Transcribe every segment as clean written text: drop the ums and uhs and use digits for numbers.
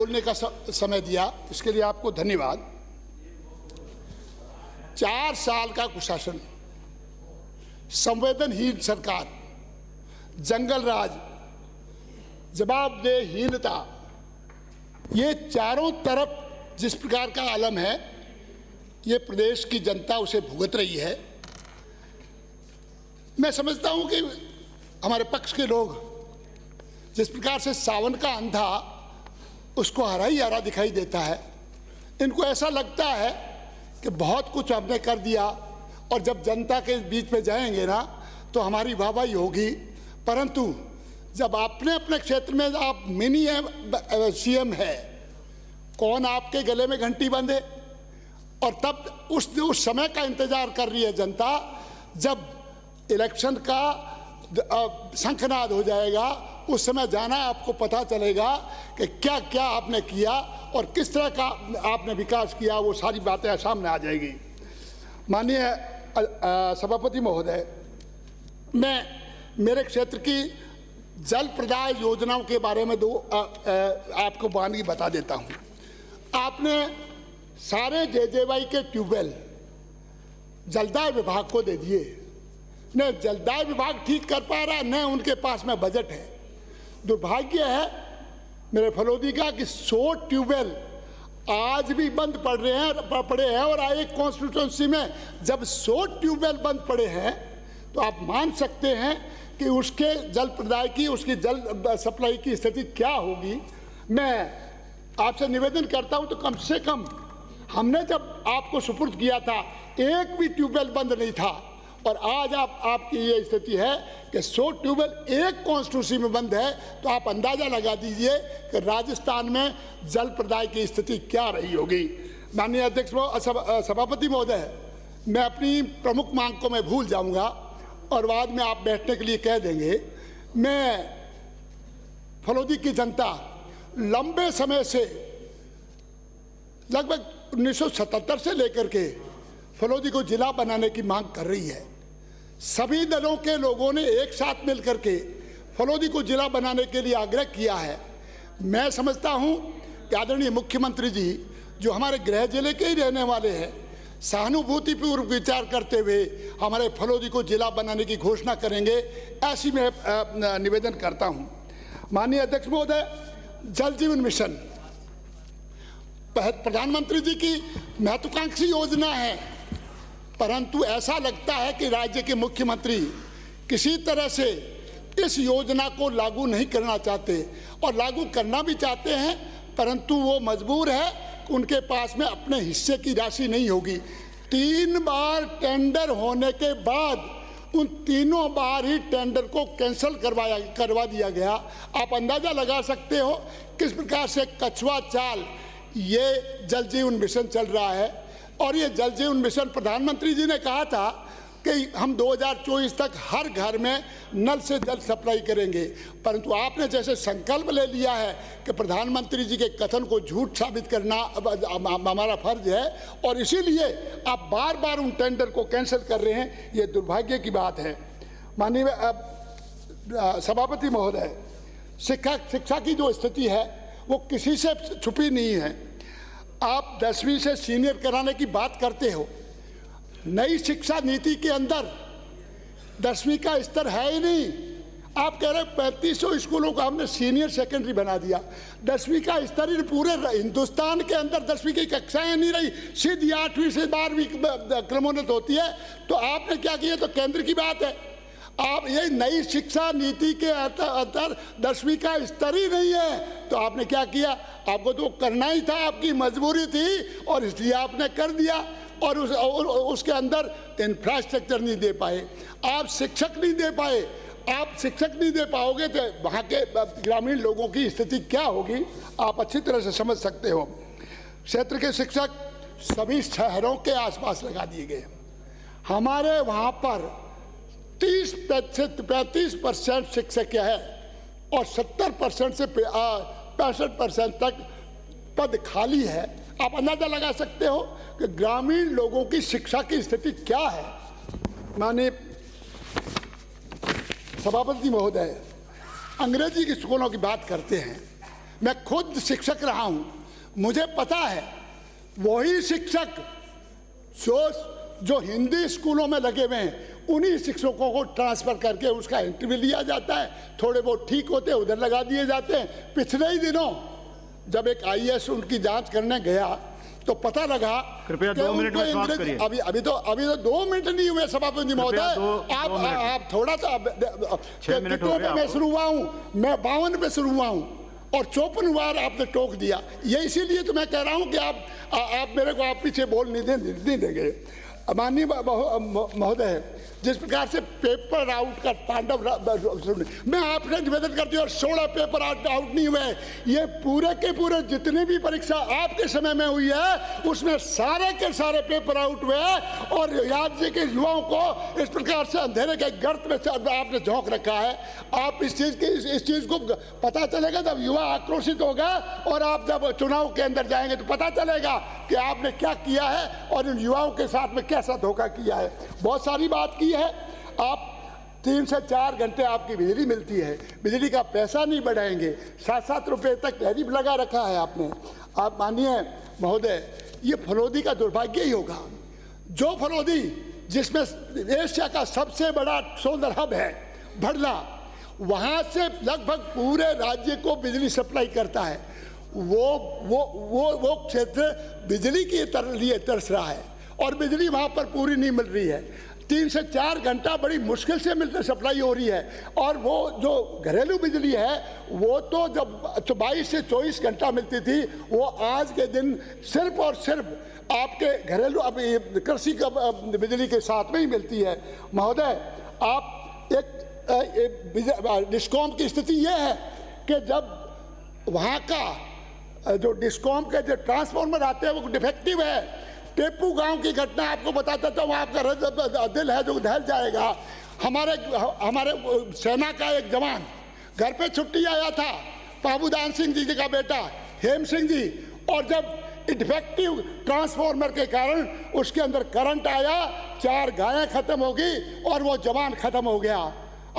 बोलने का समय दिया, इसके लिए आपको धन्यवाद। 4 साल का कुशासन, संवेदनहीन सरकार, जंगल राज, जवाबदेहीनता, ये चारों तरफ जिस प्रकार का आलम है, ये प्रदेश की जनता उसे भुगत रही है। मैं समझता हूं कि हमारे पक्ष के लोग जिस प्रकार से सावन का अंधा उसको हरा ही हरा दिखाई देता है, इनको ऐसा लगता है कि बहुत कुछ हमने कर दिया और जब जनता के बीच में जाएंगे ना तो हमारी वाहवाही होगी। परंतु जब अपने अपने क्षेत्र में आप मिनी सीएम है, कौन आपके गले में घंटी बंधे? और तब उस समय का इंतजार कर रही है जनता, जब इलेक्शन का शंखनाद हो जाएगा, उस समय जाना आपको पता चलेगा कि क्या क्या आपने किया और किस तरह का आपने विकास किया, वो सारी बातें सामने आ जाएगी। माननीय सभापति महोदय, मैं मेरे क्षेत्र की जल प्रदाय योजनाओं के बारे में आपको वानगी बता देता हूँ। आपने सारे जेजेवाई के ट्यूबवेल जलदाय विभाग को दे दिए, न जलदाय विभाग ठीक कर पा रहा, न उनके पास में बजट है। दुर्भाग्य है मेरे फलोदी का कि 100 ट्यूबवेल आज भी बंद पड़े हैं और एक कॉन्स्टिट्यूंसी में जब 100 ट्यूबवेल बंद पड़े हैं तो आप मान सकते हैं कि उसके जल प्रदाय की, उसकी जल सप्लाई की स्थिति क्या होगी। मैं आपसे निवेदन करता हूं तो कम से कम हमने जब आपको सुपुर्द किया था एक भी ट्यूबवेल बंद नहीं था, और आज आपकी ये स्थिति है कि 100 ट्यूबवेल एक कॉन्स्टिट्यूंसी में बंद है, तो आप अंदाजा लगा दीजिए कि राजस्थान में जल प्रदाय की स्थिति क्या रही होगी। माननीय अध्यक्ष सभापति महोदय, मैं अपनी प्रमुख मांग को मैं भूल जाऊंगा और बाद में आप बैठने के लिए कह देंगे। मैं फलोदी की जनता लंबे समय से, लगभग 1977 से लेकर के फलोदी को जिला बनाने की मांग कर रही है। सभी दलों के लोगों ने एक साथ मिलकर के फलोदी को जिला बनाने के लिए आग्रह किया है। मैं समझता हूं कि आदरणीय मुख्यमंत्री जी, जो हमारे गृह जिले के ही रहने वाले हैं, सहानुभूतिपूर्वक विचार करते हुए हमारे फलोदी को जिला बनाने की घोषणा करेंगे, ऐसी मैं निवेदन करता हूं। माननीय अध्यक्ष महोदय, जल जीवन मिशन प्रधानमंत्री जी की महत्वाकांक्षी योजना है, परंतु ऐसा लगता है कि राज्य के मुख्यमंत्री किसी तरह से इस योजना को लागू नहीं करना चाहते, और लागू करना भी चाहते हैं परंतु वो मजबूर है, उनके पास में अपने हिस्से की राशि नहीं होगी। 3 बार टेंडर होने के बाद उन तीनों बार ही टेंडर को कैंसिल करवा दिया गया। आप अंदाजा लगा सकते हो किस प्रकार से कछुआ चाल ये जल जीवन मिशन चल रहा है। और ये जल जीवन मिशन प्रधानमंत्री जी ने कहा था कि हम 2024 तक हर घर में नल से जल सप्लाई करेंगे, परंतु आपने जैसे संकल्प ले लिया है कि प्रधानमंत्री जी के कथन को झूठ साबित करना हमारा फर्ज है, और इसीलिए आप बार बार उन टेंडर को कैंसिल कर रहे हैं। ये दुर्भाग्य की बात है। माननीय सभापति महोदय, शिक्षा की जो स्थिति है वो किसी से छुपी नहीं है। आप 10वीं से सीनियर कराने की बात करते हो, नई शिक्षा नीति के अंदर 10वीं का स्तर है ही नहीं। आप कह रहे 3500 स्कूलों को हमने सीनियर सेकेंडरी बना दिया। 10वीं का स्तर ही पूरे हिंदुस्तान के अंदर 10वीं की कक्षाएं नहीं रही, सीधी 8वीं से 12वीं क्रमोन्नत होती है। तो आपने क्या किया, तो केंद्र की बात है। आप ये नई शिक्षा नीति के अंतर 10वीं का स्तर ही नहीं है, तो आपने क्या किया? आपको तो करना ही था, आपकी मजबूरी थी और इसलिए आपने कर दिया। और उसके अंदर इंफ्रास्ट्रक्चर नहीं दे पाए, आप शिक्षक नहीं दे पाए। आप शिक्षक नहीं दे पाओगे तो वहाँ के ग्रामीण लोगों की स्थिति क्या होगी, आप अच्छी तरह से समझ सकते हो। क्षेत्र के शिक्षक सभी शहरों के आसपास लगा दिए गए। हमारे वहाँ पर 30 से 35% शिक्षक है और 70% से 65% तक पद खाली है। आप अंदाजा लगा सकते हो कि ग्रामीण लोगों की शिक्षा की स्थिति क्या है। माननीय सभापति महोदय, अंग्रेजी की स्कूलों की बात करते हैं, मैं खुद शिक्षक रहा हूं, मुझे पता है वही शिक्षक जो हिंदी स्कूलों में लगे हुए हैं उन्हीं शिक्षकों को ट्रांसफर करके उसका इंटरव्यू लिया जाता है, थोड़े बहुत ठीक होते हैं उधर लगा दिए जाते हैं। पिछले ही दिनों जब एक आईएएस उनकी जांच करने गया तो पता लगा, कृपया 2 मिनट में समाप्त करिए। अभी तो 2 मिनट नहीं हुए सभापति महोदय, आप थोड़ा सा, कितनों पे मैं शुरू हुआ हूं, मैं 52 पे शुरू हुआ हूं और 54 बार आपने टोक दिया। ये इसीलिए तो मैं कह रहा हूं कि आप मेरे को आप पीछे बोल नहीं देंगे। माननीय महोदय, जिस प्रकार से पेपर आउट का तांडव, मैं आपसे निवेदन करती हूँ, 16 पेपर आउट नहीं हुए। ये पूरे के पूरे जितनी भी परीक्षा आपके समय में हुई है उसमें सारे के सारे पेपर आउट हुए और राज्य के युवाओं को इस प्रकार से अंधेरे के गर्त में आपने झोंक रखा है। आप इस चीज को पता चलेगा जब युवा आक्रोशित होगा और आप जब चुनाव के अंदर जाएंगे तो पता चलेगा कि आपने क्या किया है और इन युवाओं के साथ में कैसा धोखा किया है। बहुत सारी बात की है, आप 3 से 4 घंटे आपकी बिजली मिलती है, बिजली का पैसा नहीं बढ़ाएंगे, 7-7 रुपए तक टैरिफ लगा रखा है आपने। आप मानिए महोदय, ये फलोदी का दुर्भाग्य ही होगा। जो फलोदी जिसमें एशिया का सबसे बड़ा सोलर हब है भड़ला, वहां से लगभग पूरे राज्य को बिजली सप्लाई करता है, वो क्षेत्र बिजली के लिए तरस रहा है और बिजली वहां पर पूरी नहीं मिल रही है। 3 से 4 घंटा बड़ी मुश्किल से मिलकर सप्लाई हो रही है और वो जो घरेलू बिजली है वो तो जब 22 से 24 घंटा मिलती थी, वो आज के दिन सिर्फ और सिर्फ आपके घरेलू कृषि बिजली के साथ में ही मिलती है। महोदय, आप एक डिस्कॉम की स्थिति ये है कि जब वहाँ का जो डिस्कॉम के जो ट्रांसफार्मर आते हैं वो डिफेक्टिव है। टेपू गांव की घटना आपको बताता था, वहाँ आपका दिल है जो दहल जाएगा। हमारे सेना का एक जवान घर पे छुट्टी आया था, बाबूदान सिंह जी का बेटा हेम सिंह जी, और जब डिफेक्टिव ट्रांसफार्मर के कारण उसके अंदर करंट आया, 4 गायें खत्म हो गई और वो जवान खत्म हो गया।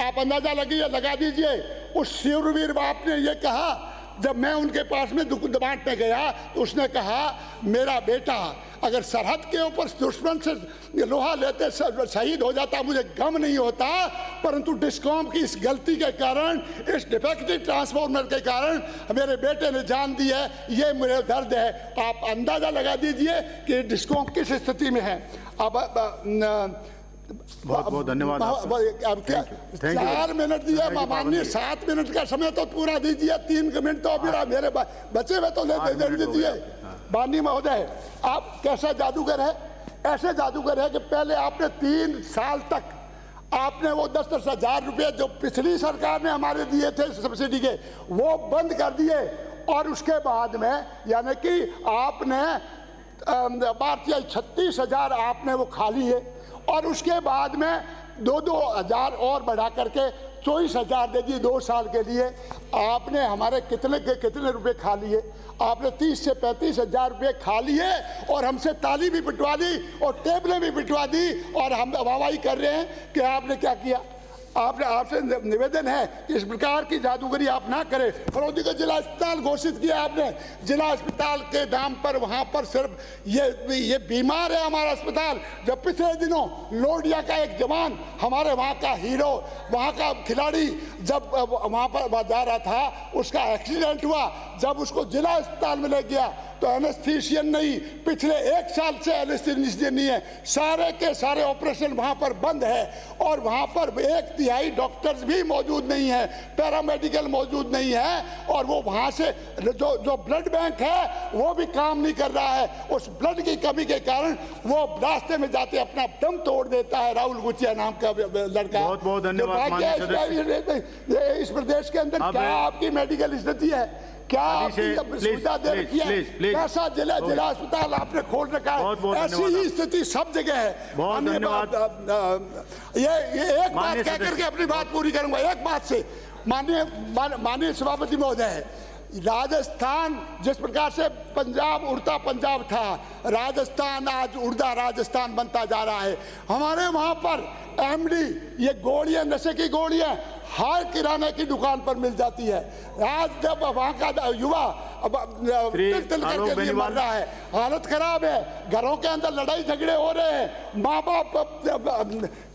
आप अंदाजा लगा दीजिए। उस शूरवीर बाप ने ये कहा, जब मैं उनके पास में बांटने गया तो उसने कहा, मेरा बेटा अगर सरहद के ऊपर दुश्मन से लोहा लेते शहीद हो जाता मुझे गम नहीं होता, परंतु डिस्कॉम की इस गलती के कारण, इस डिफेक्टिव ट्रांसफार्मर के कारण मेरे बेटे ने जान दी है। ये मेरे दर्द है। आप अंदाजा लगा दीजिए कि डिस्कॉम किस स्थिति में है। अब बहुत बहुत धन्यवाद। अब क्या 4 मिनट दिया माननीय, 7 मिनट का समय तो पूरा दीजिए, 3 मिनट तो मेरे बचे हुए तो ले दीजिए। माननीय महोदय, आप कैसा जादूगर है? ऐसे जादूगर है कि पहले आपने 3 साल तक आपने वो 10-10 हजार रुपये जो पिछली सरकार ने हमारे दिए थे सब्सिडी के, वो बंद कर दिए और उसके बाद में यानी कि आपने 36,000 आपने वो खा लिए और उसके बाद में 2-2 हजार और बढ़ा करके 24,000 दे दिए 2 साल के लिए। आपने हमारे कितने रुपए खा लिए? आपने 30 से 35 हजार रुपये खा लिए और हमसे ताली भी पिटवा दी और टेबलें भी पिटवा दी और हम वाहवाही कर रहे हैं कि आपने क्या किया। आपसे निवेदन है कि इस प्रकार की जादूगरी आप ना करें। फलौदी का जिला अस्पताल घोषित किया आपने, जिला अस्पताल के नाम पर वहां पर सिर्फ ये बीमार है हमारा अस्पताल। जब पिछले दिनों लोडिया का एक जवान, हमारे वहां का हीरो, वहां का खिलाड़ी, जब वहां पर जा रहा था उसका एक्सीडेंट हुआ, जब उसको जिला अस्पताल में ले गया तो एनेस्थीसियन नहीं, पिछले 1 साल से एनेस्थीसियन नहीं है, सारे के सारे ऑपरेशन वहां पर बंद है और वहां पर 1/3 डॉक्टर्स भी मौजूद नहीं है, पैरामेडिकल मौजूद नहीं है और वो वहां से जो ब्लड बैंक है वो भी काम नहीं कर रहा है। उस ब्लड की कमी के कारण वो रास्ते में जाते अपना दम तोड़ देता है। राहुल गुचिया नाम का लड़का। बहुत बहुत धन्यवाद। इस प्रदेश के अंदर क्या आपकी मेडिकल स्थिति है? क्या सुविधा दे रखी है? कैसा जिला अस्पताल आपने खोल रखा है? ऐसी ही स्थिति सब जगह है। बहुत धन्यवाद। ये एक बात कह करके अपनी बात पूरी करूंगा, एक बात से। माननीय सभापति महोदय, राजस्थान जिस प्रकार से पंजाब उड़ता पंजाब था, राजस्थान आज उड़ता राजस्थान बनता जा रहा है। हमारे वहां पर एमडी, ये गोलियां, नशे की गोलियां हर किराने की दुकान पर मिल जाती है। आज जब वहां का युवा अब तिल तिल आलोक करके लिए मर बेनीवाल। रहा है, हालत खराब है, घरों के अंदर लड़ाई झगड़े हो रहे हैं, माँ बाप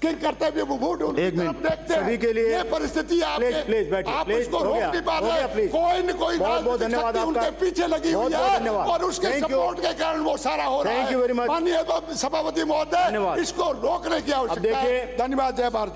किंग करते हुए वोट एक मिनट, देखते हैं। सभी के लिए ये परिस्थिति प्लीज बैठिए, आप प्लीज, इसको हो रोक गया, नहीं पा हो गया, रहे। प्लीज। कोई न कोई बहुत बहुत राजनीतिक धन्यवाद शक्ति आपका। उनके पीछे लगी हुई बहुत बहुत है धन्यवाद। और उसके Thank you। सपोर्ट के कारण वो सारा हो रहा Thank you very है। much। माननीय सभापति महोदय, धन्यवाद। इसको रोकने की आवश्यकता है। देखिए- धन्यवाद। जय भारत।